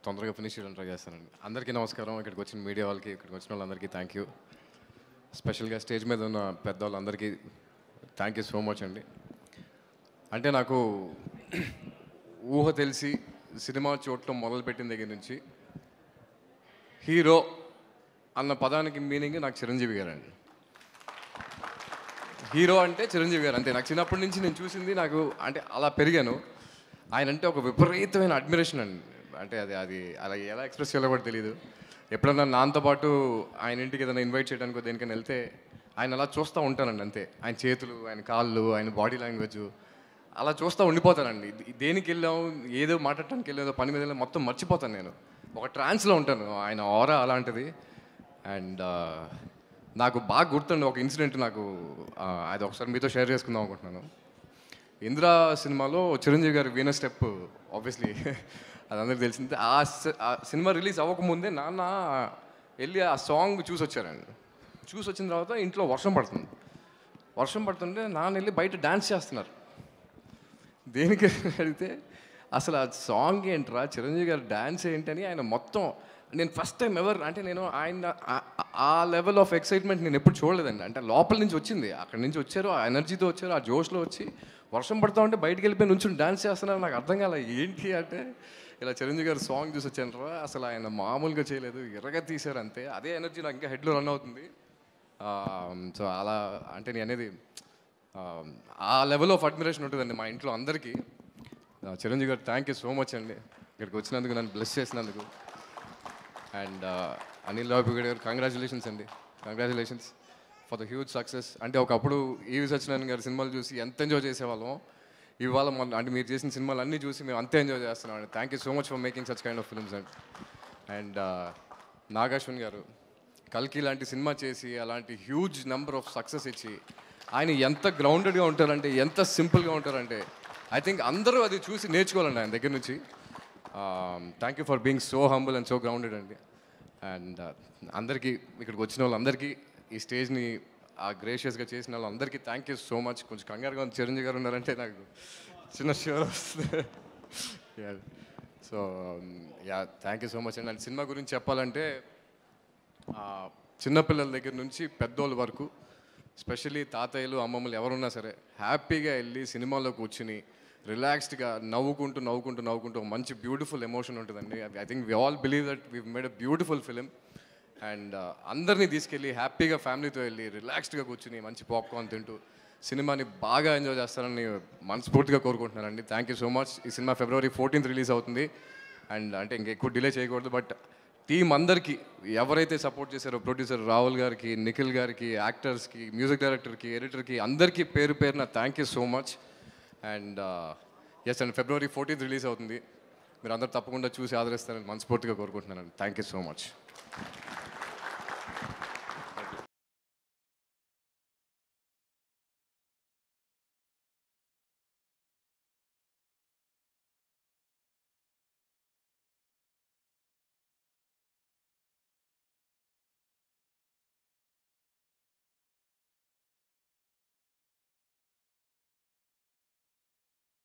తొందరగా ఫినిష్ చేయడం ట్రై చేస్తానండి. అందరికీ నమస్కారం. ఇక్కడికి వచ్చిన మీడియా వాళ్ళకి, ఇక్కడికి వచ్చిన వాళ్ళందరికీ థ్యాంక్ యూ. స్పెషల్గా స్టేజ్ మీద ఉన్న పెద్దవాళ్ళందరికీ థ్యాంక్ యూ సో మచ్ అండి. అంటే నాకు ఊహ తెలిసి సినిమా చూడటం మొదలుపెట్టిన దగ్గర నుంచి హీరో అన్న పదానికి మీనింగ్ నాకు చిరంజీవి గారండి. హీరో అంటే చిరంజీవి గారు అంతే. నాకు చిన్నప్పటి నుంచి నేను చూసింది, నాకు అంటే అలా పెరిగాను. ఆయన అంటే ఒక విపరీతమైన అడ్మిరేషన్ అండి. అంటే అది అది అలా ఎలా ఎక్స్ప్రెస్ చేయాలో కూడా తెలియదు. ఎప్పుడన్నా నాన్నతో పాటు ఆయన ఇంటికి ఏదైనా ఇన్వైట్ చేయడానికి దేనికైనా వెళ్తే ఆయన అలా చూస్తూ ఉంటానండి అంతే. ఆయన చేతులు, ఆయన కాళ్ళు, ఆయన బాడీ లాంగ్వేజ్ అలా చూస్తూ ఉండిపోతానండి. దేనికి వెళ్ళాం, ఏదో మాట్లాడటానికి వెళ్ళేదో పని మీద వెళ్ళాం, మొత్తం మర్చిపోతాను నేను. ఒక ట్రాన్స్లో ఉంటాను. ఆయన ఆరా అలాంటిది. అండ్ నాకు బాగా గుర్తుండి ఒక ఇన్సిడెంట్, నాకు అది ఒకసారి మీతో షేర్ చేసుకుందాం అనుకుంటున్నాను. ఇంద్రా సినిమాలో చిరంజీవి గారి వీణ స్టెప్ ఆబ్వియస్లీ అది అందరికి తెలిసింది. ఆ సినిమా రిలీజ్ అవ్వకముందే నాన్న వెళ్ళి ఆ సాంగ్ చూసి వచ్చారండి. చూసి వచ్చిన తర్వాత ఇంట్లో వర్షం పడుతుంది. వర్షం పడుతుంటే నాన్న వెళ్ళి బయట డ్యాన్స్ చేస్తున్నారు. దేనికి అడిగితే అసలు ఆ సాంగ్ ఏంట్రా, చిరంజీవి గారు డ్యాన్స్ ఏంటని ఆయన మొత్తం, నేను ఫస్ట్ టైం ఎవరు అంటే నేను ఆయన ఆ లెవెల్ ఆఫ్ ఎక్సైట్మెంట్ నేను ఎప్పుడు చూడలేదండి. అంటే లోపల నుంచి వచ్చింది, అక్కడి నుంచి వచ్చారు, ఆ ఎనర్జీతో వచ్చారు, ఆ జోష్లో వచ్చి వర్షం పడతా ఉంటే బయటికి వెళ్ళిపోయి నుంచి డ్యాన్స్ చేస్తున్నారు. నాకు అర్థం కాలే ఏంటి అంటే, ఇలా చిరంజీవి గారు సాంగ్ చూసి వచ్చాను రా, అసలు ఆయన మామూలుగా చేయలేదు, ఎర్రగా తీశారు అంతే. అదే ఎనర్జీ నాకు ఇంకా హెడ్లో రన్ అవుతుంది. సో అలా అంటే నేను అనేది ఆ లెవెల్ ఆఫ్ అడ్మిరేషన్ ఉంటుందండి మా ఇంట్లో అందరికీ. చిరంజీవి గారు థ్యాంక్ యూ సో మచ్ అండి, ఇక్కడికి వచ్చినందుకు, నన్ను బ్లెస్ చేసినందుకు. అండ్ అనిల్ రావిపూడి గారు కంగ్రాచులేషన్స్ అండి, congratulations for the huge success. అంటే ఒకప్పుడు ఈవి సత్యనారాయణ గారి సినిమాలు చూసి ఎంత ఎంజాయ్ చేసేవాళ్ళం, ఇవాళ మన అంటే మీరు చేసిన సినిమాలు అన్నీ చూసి మేము అంతే ఎంజాయ్ చేస్తున్నాం అండి. Thank you so much for making such kind of films and and Nagarjuna గారు కల్కి లాంటి సినిమా చేసి అలాంటి హ్యూజ్ నెంబర్ ఆఫ్ సక్సెస్ ఇచ్చి ఆయన ఎంత గ్రౌండెడ్గా ఉంటారంటే, ఎంత సింపుల్గా ఉంటారంటే, ఐ థింక్ అందరూ అది చూసి నేర్చుకోవాలండి ఆయన దగ్గర నుంచి. Thank you for being so humble and so grounded అండి. అండ్ అందరికీ, ఇక్కడికి వచ్చిన వాళ్ళందరికీ, ఈ స్టేజ్ని గ్రేషియస్గా చేసిన వాళ్ళందరికీ థ్యాంక్ యూ సో మచ్. కొంచెం కంగారుగా ఉంది, చిరంజీవి గారు ఉన్నారంటే నాకు చిన్న షూర్ వస్తుంది. So yeah, thank you so much అండి. అండ్ సినిమా గురించి చెప్పాలంటే చిన్నపిల్లల దగ్గర నుంచి పెద్దోళ్ళ వరకు, స్పెషల్లీ తాతయ్యలు, అమ్మమ్మలు ఎవరున్నా సరే హ్యాపీగా వెళ్ళి సినిమాలో కూర్చుని రిలాక్స్డ్గా నవ్వుకుంటూ నవ్వుకుంటూ నవ్వుకుంటూ ఒక మంచి బ్యూటిఫుల్ ఎమోషన్ ఉంటుందండి. I think we all believe that we made a beautiful film. And అందరినీ తీసుకెళ్ళి హ్యాపీగా ఫ్యామిలీతో వెళ్ళి రిలాక్స్డ్గా కూర్చుని మంచి పాప్కార్న్ తింటూ సినిమాని బాగా ఎంజాయ్ చేస్తారని మనస్ఫూర్తిగా కోరుకుంటున్నానండి. Thank you so much. ఈ సినిమా February 14th రిలీజ్ అవుతుంది. అండ్ అంటే ఇంకా ఎక్కువ డిలే చేయకూడదు. బట్ టీం అందరికీ, ఎవరైతే సపోర్ట్ చేశారో, ప్రొడ్యూసర్ రాహుల్ గారికి, నిఖిల్ గారికి, యాక్టర్స్కి, మ్యూజిక్ డైరెక్టర్కి, ఎడిటర్కి, అందరికీ పేరు పేరున thank you so much. And yes and February 14th release అవుతుంది. మీరు అందరూ తప్పకుండా చూసి ఆదరిస్తారని మనస్ఫూర్తిగా కోరుకుంటున్నానండి. Thank you so much.